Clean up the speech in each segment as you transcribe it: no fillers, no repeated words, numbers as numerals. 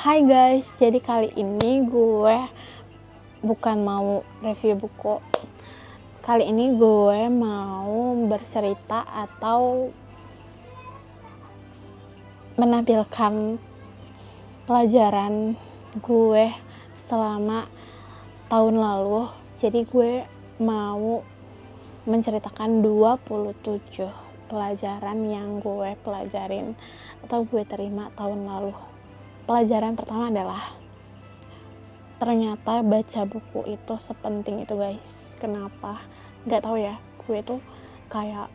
Hai guys, jadi kali ini gue bukan mau review buku. Kali ini gue mau bercerita atau menampilkan pelajaran gue selama tahun lalu. Jadi gue mau menceritakan 27 pelajaran yang gue pelajarin atau gue terima tahun lalu. Pelajaran pertama adalah ternyata baca buku itu sepenting itu guys. Kenapa? Gak tahu ya, gue tuh kayak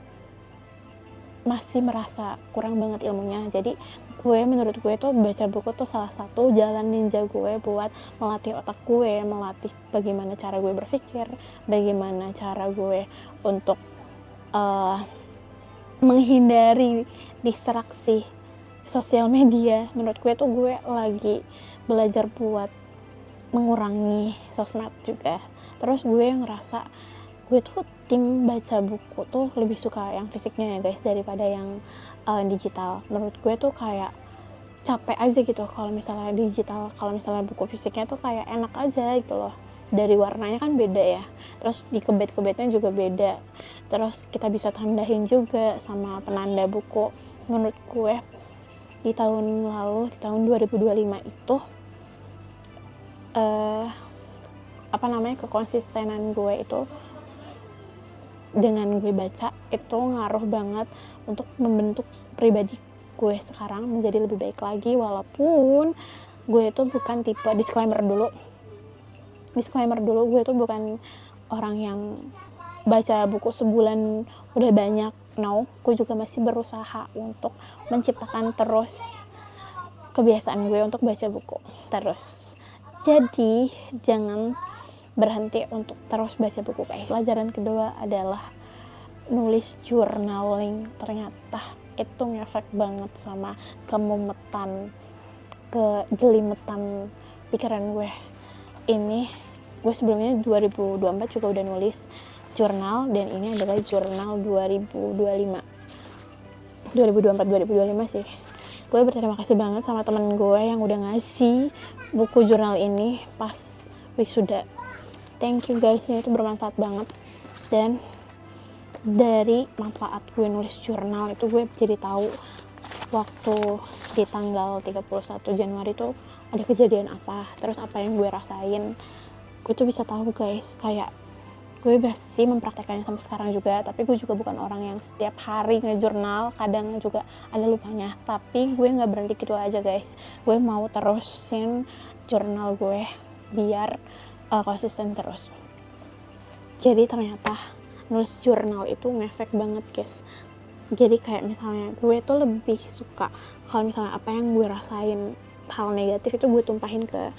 masih merasa kurang banget ilmunya. Jadi menurut gue tuh baca buku tuh salah satu jalan ninja gue buat melatih otak gue, melatih bagaimana cara gue berpikir, bagaimana cara gue untuk menghindari distraksi sosial media. Menurut gue tuh gue lagi belajar buat mengurangi sosmed juga. Terus gue ngerasa gue tuh tim baca buku tuh lebih suka yang fisiknya ya guys daripada yang digital. Menurut gue tuh kayak capek aja gitu kalau misalnya digital. Kalau misalnya buku fisiknya tuh kayak enak aja gitu loh, dari warnanya kan beda ya, terus di kebet-kebetnya juga beda, terus kita bisa tandain juga sama penanda buku. Menurut gue di tahun lalu, di tahun 2025 itu kekonsistenan gue itu dengan gue baca itu ngaruh banget untuk membentuk pribadi gue sekarang menjadi lebih baik lagi. Walaupun gue itu bukan tipe disclaimer dulu gue itu bukan orang yang baca buku sebulan udah banyak. No, gue juga masih berusaha untuk menciptakan terus kebiasaan gue untuk baca buku terus. Jadi jangan berhenti untuk terus baca buku guys. Pelajaran kedua adalah nulis journaling. Ternyata itu ngefek banget sama kemumetan, kegelimetan pikiran gue. Ini gue sebelumnya 2024 juga udah nulis jurnal, dan ini adalah jurnal 2024-2025 sih. Gue berterima kasih banget sama temen gue yang udah ngasih buku jurnal ini pas wisuda. Thank you guys, ini tuh bermanfaat banget. Dan dari manfaat gue nulis jurnal itu gue jadi tahu waktu di tanggal 31 Januari tuh ada kejadian apa, terus apa yang gue rasain. Gue tuh bisa tahu guys, kayak gue masih mempraktekannya sampai sekarang juga. Tapi gue juga bukan orang yang setiap hari ngejurnal, kadang juga ada lupanya. Tapi gue gak berhenti gitu aja guys, gue mau terusin jurnal gue biar konsisten terus. Jadi ternyata nulis jurnal itu ngefek banget guys. Jadi kayak misalnya gue tuh lebih suka kalau misalnya apa yang gue rasain hal negatif itu gue tumpahin ke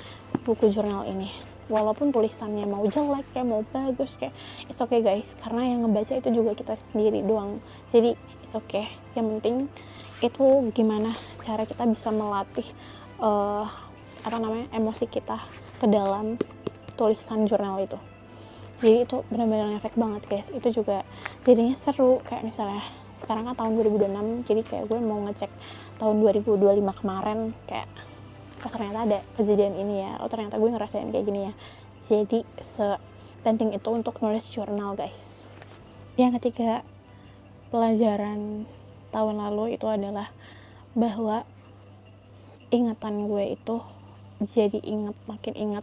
buku jurnal ini. Walaupun tulisannya mau jelek kayak mau bagus kayak it's okay guys, karena yang ngebaca itu juga kita sendiri doang. Jadi it's okay. Yang penting itu gimana cara kita bisa melatih emosi kita ke dalam tulisan jurnal itu. Jadi itu benar-benar efek banget guys. Itu juga jadinya seru. Kayak misalnya sekarang kan tahun 2026, jadi kayak gue mau ngecek tahun 2025 kemarin, kayak oh ternyata ada kejadian ini ya, oh ternyata gue ngerasain kayak gini ya. Jadi sepenting itu untuk nulis jurnal guys. Yang ketiga, pelajaran tahun lalu itu adalah bahwa ingatan gue itu jadi makin ingat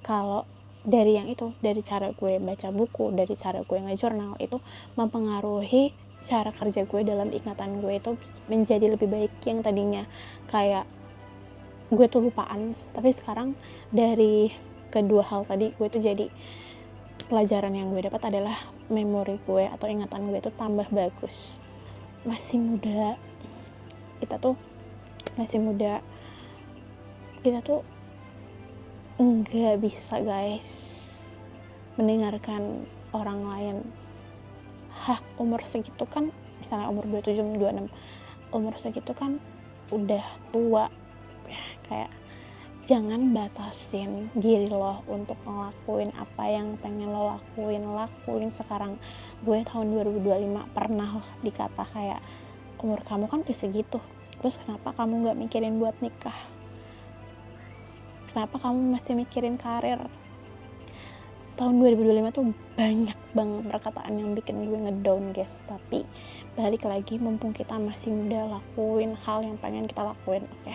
kalau dari yang itu, dari cara gue baca buku, dari cara gue ngejurnal itu mempengaruhi cara kerja gue dalam ingatan gue itu menjadi lebih baik. Yang tadinya kayak gue tuh lupaan, tapi sekarang dari kedua hal tadi gue tuh jadi pelajaran yang gue dapat adalah memori gue atau ingatan gue itu tambah bagus. Masih muda, kita tuh nggak bisa guys mendengarkan orang lain. Umur segitu kan, misalnya umur 27, 26, umur segitu kan udah tua. Kayak jangan batasin diri lo untuk ngelakuin apa yang pengen lo lakuin sekarang. Gue tahun 2025 pernah dikata kayak, umur kamu kan udah segitu, terus kenapa kamu gak mikirin buat nikah? Kenapa kamu masih mikirin karir? Tahun 2025 tuh banyak banget perkataan yang bikin gue ngedown guys, tapi balik lagi mumpung kita masih muda, lakuin hal yang pengen kita lakuin, oke?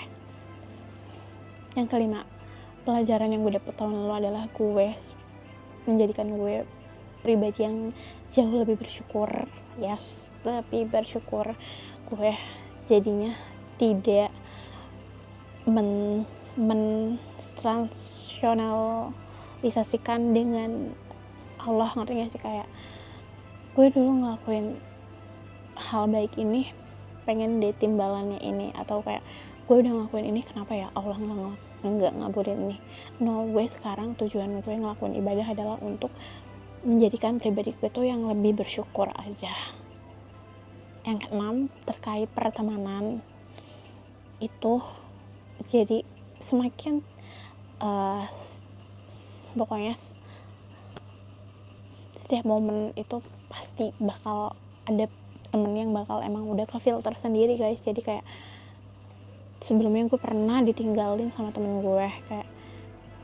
Yang kelima, pelajaran yang gue dapet tahun lalu adalah gue menjadikan gue pribadi yang jauh lebih bersyukur. Yes, lebih bersyukur. Gue jadinya tidak mentransnasionalisasikan dengan Allah, ngerti gak sih? Kayak gue dulu ngelakuin hal baik ini pengen deh timbalannya ini, atau kayak gue udah ngelakuin ini kenapa ya Allah nggak ngabulin ini. No, gue sekarang tujuan gue ngelakuin ibadah adalah untuk menjadikan pribadi gue tuh yang lebih bersyukur aja. Yang keenam, terkait pertemanan itu, jadi semakin pokoknya setiap momen itu pasti bakal ada temen yang bakal emang udah ke filter sendiri guys. Jadi kayak sebelumnya gue pernah ditinggalin sama temen gue, kayak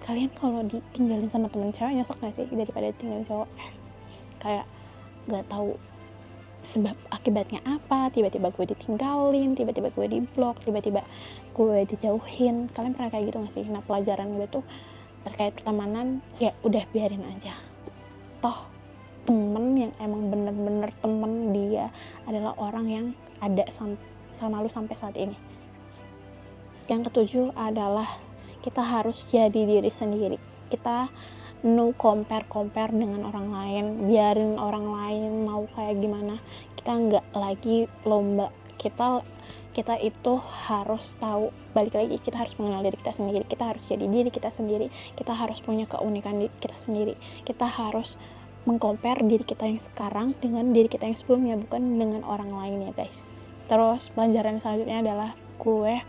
kalian kalau ditinggalin sama temen cewek nyesek gak sih daripada ditinggalin cowok? Kayak gak tahu sebab akibatnya apa, tiba-tiba gue ditinggalin, tiba-tiba gue diblok, tiba-tiba gue dijauhin. Kalian pernah kayak gitu gak sih? Nah, pelajaran gue tuh terkait pertemanan, ya udah biarin aja, toh temen yang emang bener-bener temen dia adalah orang yang ada sama lu sampai saat ini. Yang ketujuh adalah kita harus jadi diri sendiri. Kita no compare dengan orang lain, biarin orang lain mau kayak gimana, kita nggak lagi lomba. Kita itu harus tahu, balik lagi, kita harus mengenal diri kita sendiri, kita harus jadi diri kita sendiri, kita harus punya keunikan diri kita sendiri, kita harus mengcompare diri kita yang sekarang dengan diri kita yang sebelumnya, bukan dengan orang lain ya guys. Terus pelajaran selanjutnya adalah gue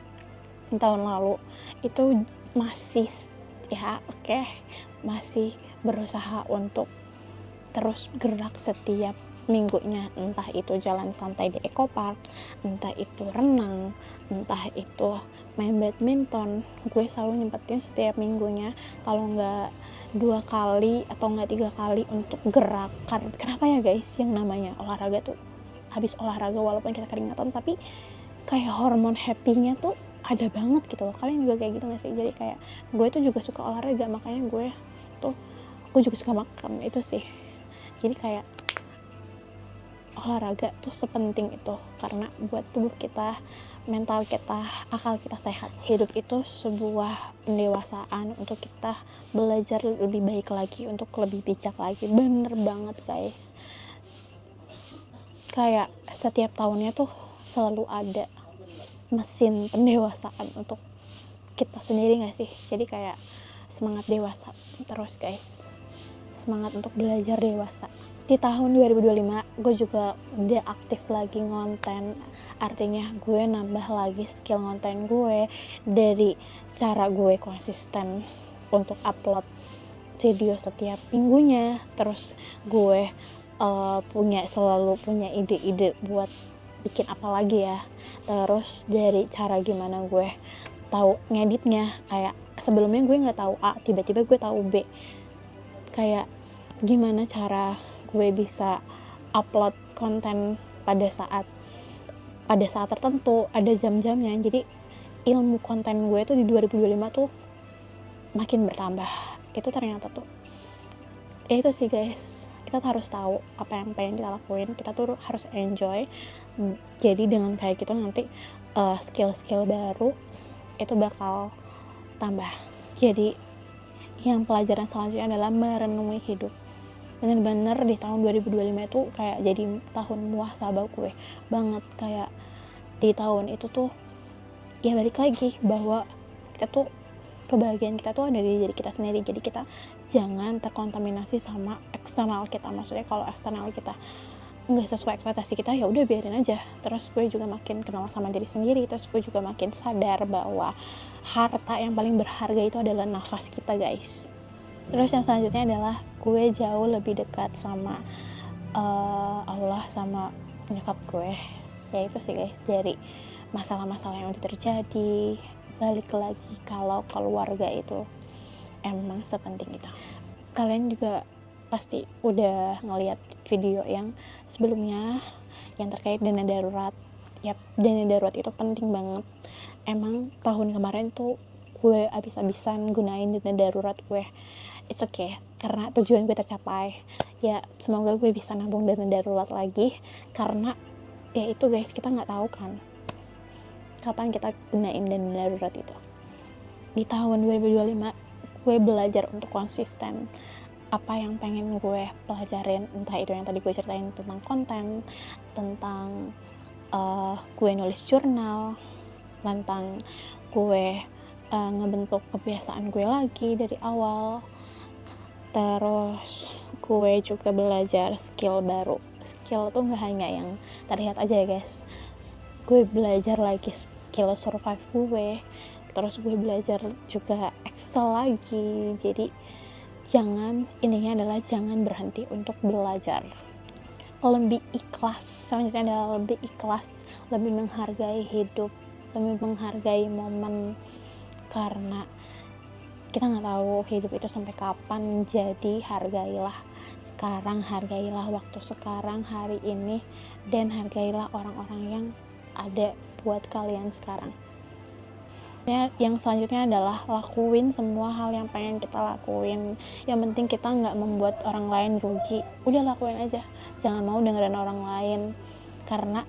tahun lalu itu masih masih berusaha untuk terus gerak setiap minggunya, entah itu jalan santai di Eco Park, entah itu renang, entah itu main badminton. Gue selalu nyempetin setiap minggunya, kalau nggak 2 kali atau nggak 3 kali untuk gerak. Kenapa ya guys, yang namanya olahraga tuh, habis olahraga walaupun kita keringatan tapi kayak hormon happy-nya tuh ada banget gitu loh. Kalian juga kayak gitu gak sih? Jadi kayak gue tuh juga suka olahraga, makanya gue juga suka makan itu sih. Jadi kayak olahraga tuh sepenting itu, karena buat tubuh kita, mental kita, akal kita sehat. Hidup itu sebuah pendewasaan untuk kita belajar lebih baik lagi, untuk lebih bijak lagi. Bener banget guys. Kayak setiap tahunnya tuh selalu ada mesin pendewasaan untuk kita sendiri gak sih? Jadi kayak semangat dewasa terus guys, semangat untuk belajar dewasa. Di tahun 2025 gue juga udah aktif lagi ngonten, artinya gue nambah lagi skill ngonten gue, dari cara gue konsisten untuk upload video setiap minggunya. Terus gue selalu punya ide-ide buat bikin apa lagi ya. Terus dari cara gimana gue tahu ngeditnya, kayak sebelumnya gue nggak tahu A, tiba-tiba gue tahu B. Kayak gimana cara gue bisa upload konten pada saat tertentu, ada jam-jamnya. Jadi ilmu konten gue tuh di 2025 tuh makin bertambah. Itu ternyata tuh itu sih guys, kita harus tahu apa yang pengen kita lakuin, kita tuh harus enjoy. Jadi dengan kayak gitu nanti skill-skill baru itu bakal tambah. Jadi yang pelajaran selanjutnya adalah merenungi hidup. Bener-bener di tahun 2025 itu kayak jadi tahun muhasabah gue banget. Kayak di tahun itu tuh ya balik lagi bahwa kita tuh, kebahagiaan kita tuh ada di diri kita sendiri. Jadi kita jangan terkontaminasi sama eksternal kita. Maksudnya kalau eksternal kita nggak sesuai ekspektasi kita, ya udah biarin aja. Terus gue juga makin kenal sama diri sendiri. Terus gue juga makin sadar bahwa harta yang paling berharga itu adalah nafas kita guys. Terus yang selanjutnya adalah gue jauh lebih dekat sama Allah, sama nyokap gue. Ya itu sih guys, dari masalah-masalah yang udah terjadi. Balik lagi, kalau keluarga itu emang sepenting itu. Kalian juga pasti udah ngeliat video yang sebelumnya yang terkait dana darurat. Yap, dana darurat itu penting banget. Emang tahun kemarin tuh gue abis-abisan gunain dana darurat gue. It's okay, karena tujuan gue tercapai. Ya, semoga gue bisa nabung dana darurat lagi, karena ya itu guys, kita nggak tahu kan kapan kita gunain dana darurat itu. Di tahun 2025 gue belajar untuk konsisten. Apa yang pengen gue pelajarin, entah itu yang tadi gue ceritain tentang konten, tentang gue nulis jurnal, tentang gue ngebentuk kebiasaan gue lagi dari awal. Terus gue juga belajar skill baru. Skill tuh gak hanya yang terlihat aja ya guys, gue belajar lagi skill survive gue. Terus gue belajar juga Excel lagi. Jadi intinya adalah jangan berhenti untuk belajar. Lebih ikhlas, selanjutnya adalah lebih ikhlas, lebih menghargai hidup, lebih menghargai momen, karena kita nggak tahu hidup itu sampai kapan. Jadi hargailah sekarang, hargailah waktu sekarang, hari ini, dan hargailah orang-orang yang ada buat kalian sekarang. Yang selanjutnya adalah lakuin semua hal yang pengen kita lakuin. Yang penting kita nggak membuat orang lain rugi. Udah lakuin aja, jangan mau dengerin orang lain. Karena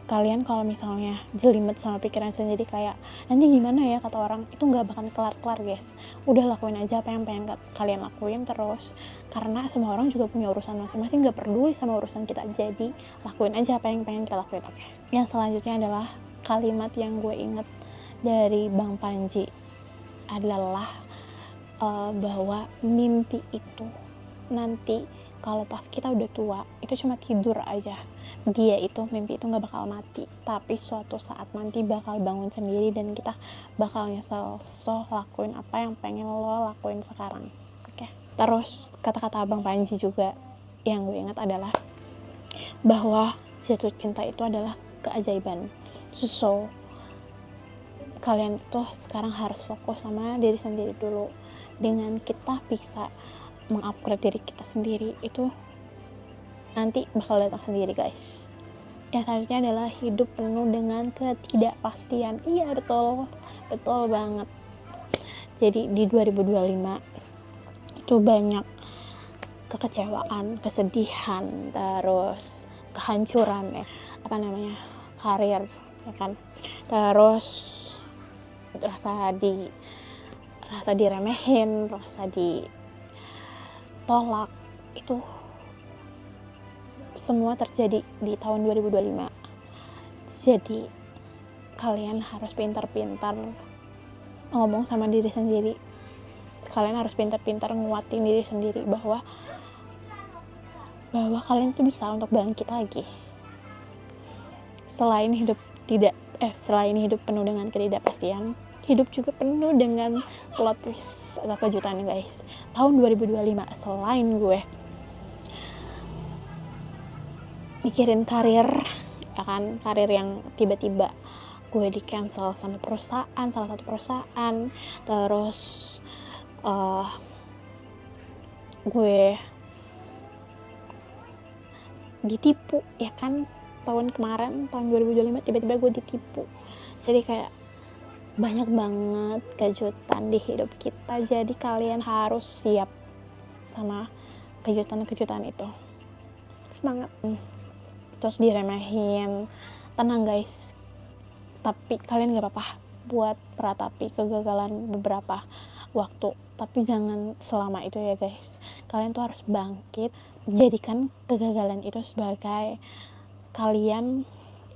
kalian kalau misalnya jelimet sama pikiran sendiri kayak nanti gimana ya kata orang, itu nggak bakal kelar-kelar guys. Udah lakuin aja apa yang pengen kalian lakuin terus, karena semua orang juga punya urusan masing-masing, nggak peduli sama urusan kita. Jadi lakuin aja apa yang pengen kita lakuin. Oke. Yang selanjutnya adalah kalimat yang gue inget dari Bang Panji adalah bahwa mimpi itu nanti kalau pas kita udah tua itu cuma tidur aja. Mimpi itu gak bakal mati, tapi suatu saat nanti bakal bangun sendiri dan kita bakal nyesel. So lakuin apa yang pengen lo lakuin sekarang. Oke. Terus kata-kata Bang Panji juga yang gue ingat adalah bahwa jatuh cinta itu adalah keajaiban. So kalian tuh sekarang harus fokus sama diri sendiri dulu. Dengan kita bisa mengupgrade diri kita sendiri, itu nanti bakal datang sendiri guys. Yang selanjutnya adalah hidup penuh dengan ketidakpastian. Iya betul banget. Jadi di 2025 itu banyak kekecewaan, kesedihan, terus kehancuran karir ya kan. Terus rasa diremehin, rasa ditolak, itu semua terjadi di tahun 2025. Jadi kalian harus pintar-pintar ngomong sama diri sendiri. Kalian harus pintar-pintar nguatin diri sendiri bahwa kalian tuh bisa untuk bangkit lagi. Selain hidup penuh dengan ketidakpastian, hidup juga penuh dengan plot twist atau kejutan guys. Tahun 2025 selain gue mikirin karir, ya kan, karir yang tiba-tiba gue di cancel sama salah satu perusahaan, terus gue ditipu, ya kan, tahun 2025 tiba-tiba gue ditipu. Jadi kayak banyak banget kejutan di hidup kita. Jadi kalian harus siap sama kejutan-kejutan itu. Semangat. Terus diremehin, tenang guys, tapi kalian gak apa-apa buat meratapi kegagalan beberapa waktu, tapi jangan selama itu ya guys. Kalian tuh harus bangkit. Jadikan kegagalan itu sebagai kalian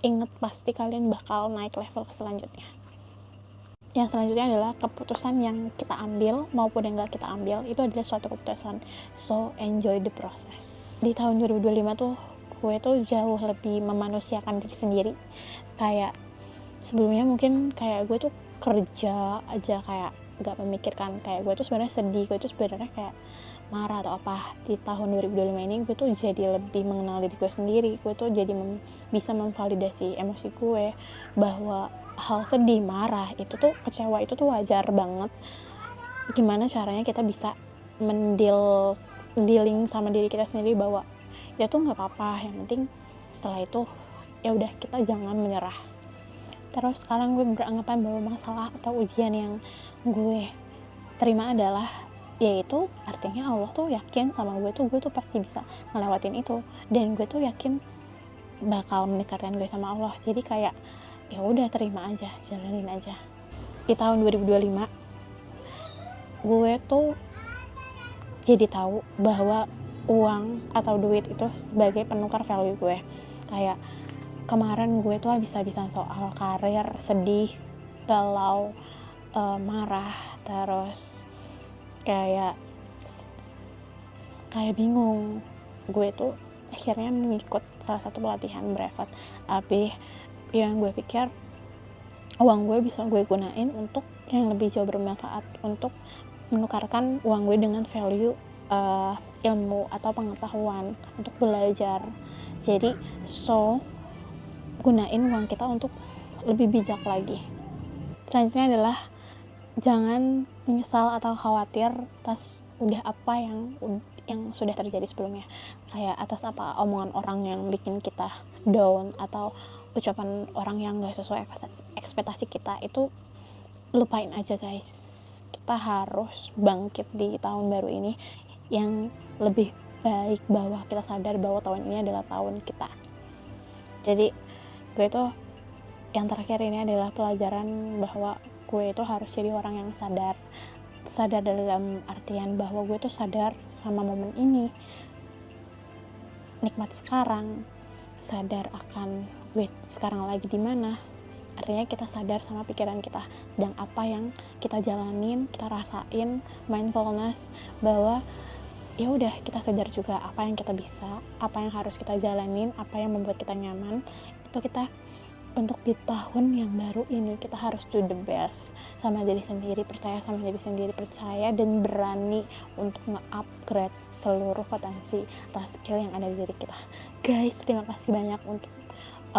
inget pasti kalian bakal naik level selanjutnya. Yang selanjutnya adalah keputusan yang kita ambil maupun yang gak kita ambil, itu adalah suatu keputusan. So enjoy the process. Di tahun 2025 tuh gue tuh jauh lebih memanusiakan diri sendiri. Kayak sebelumnya mungkin kayak gue tuh kerja aja kayak gak memikirkan, kayak gue tuh sebenarnya sedih, gue tuh sebenarnya kayak marah atau apa. Di tahun 2025 ini gue tuh jadi lebih mengenal diri gue sendiri. Gue tuh jadi bisa memvalidasi emosi gue, bahwa hal sedih, marah, itu tuh kecewa itu tuh wajar banget. gimana caranya kita bisa dealing sama diri kita sendiri bahwa ya tuh nggak apa-apa, yang penting setelah itu ya udah kita jangan menyerah. Terus sekarang gue beranggapan bahwa masalah atau ujian yang gue terima adalah, yaitu artinya Allah tuh yakin sama gue tuh pasti bisa ngelewatin itu, dan gue tuh yakin bakal mendekatkan gue sama Allah. Jadi kayak ya udah terima aja, jalanin aja. Di tahun 2025 gue tuh jadi tahu bahwa uang atau duit itu sebagai penukar value gue. Kayak kemarin gue tuh habis-habisan soal karir, sedih, galau, marah, terus kayak bingung. Gue tuh akhirnya mengikut salah satu pelatihan brevet AB yang gue pikir uang gue bisa gue gunain untuk yang lebih jauh bermanfaat, untuk menukarkan uang gue dengan value ilmu atau pengetahuan untuk belajar. Jadi gunain uang kita untuk lebih bijak lagi. Selanjutnya adalah jangan menyesal atau khawatir atas udah apa yang sudah terjadi sebelumnya, kayak atas apa omongan orang yang bikin kita down atau ucapan orang yang gak sesuai ekspektasi kita, itu lupain aja guys. Kita harus bangkit di tahun baru ini yang lebih baik, bahwa kita sadar bahwa tahun ini adalah tahun kita. Jadi gue tuh yang terakhir ini adalah pelajaran bahwa gue itu harus jadi orang yang sadar dalam artian bahwa gue tuh sadar sama momen ini, nikmat sekarang, sadar akan gue sekarang lagi di mana. Artinya kita sadar sama pikiran kita sedang apa yang kita jalanin, kita rasain, mindfulness bahwa ya udah kita sadar juga apa yang kita bisa, apa yang harus kita jalanin, apa yang membuat kita nyaman. Itu kita untuk di tahun yang baru ini kita harus do the best sama diri sendiri, percaya sama diri sendiri, percaya dan berani untuk nge-upgrade seluruh potensi atau skill yang ada di diri kita. Guys, terima kasih banyak untuk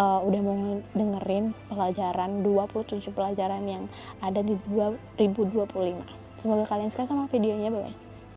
udah mau dengerin pelajaran 27 pelajaran yang ada di 2025. Semoga kalian suka sama videonya. Bye.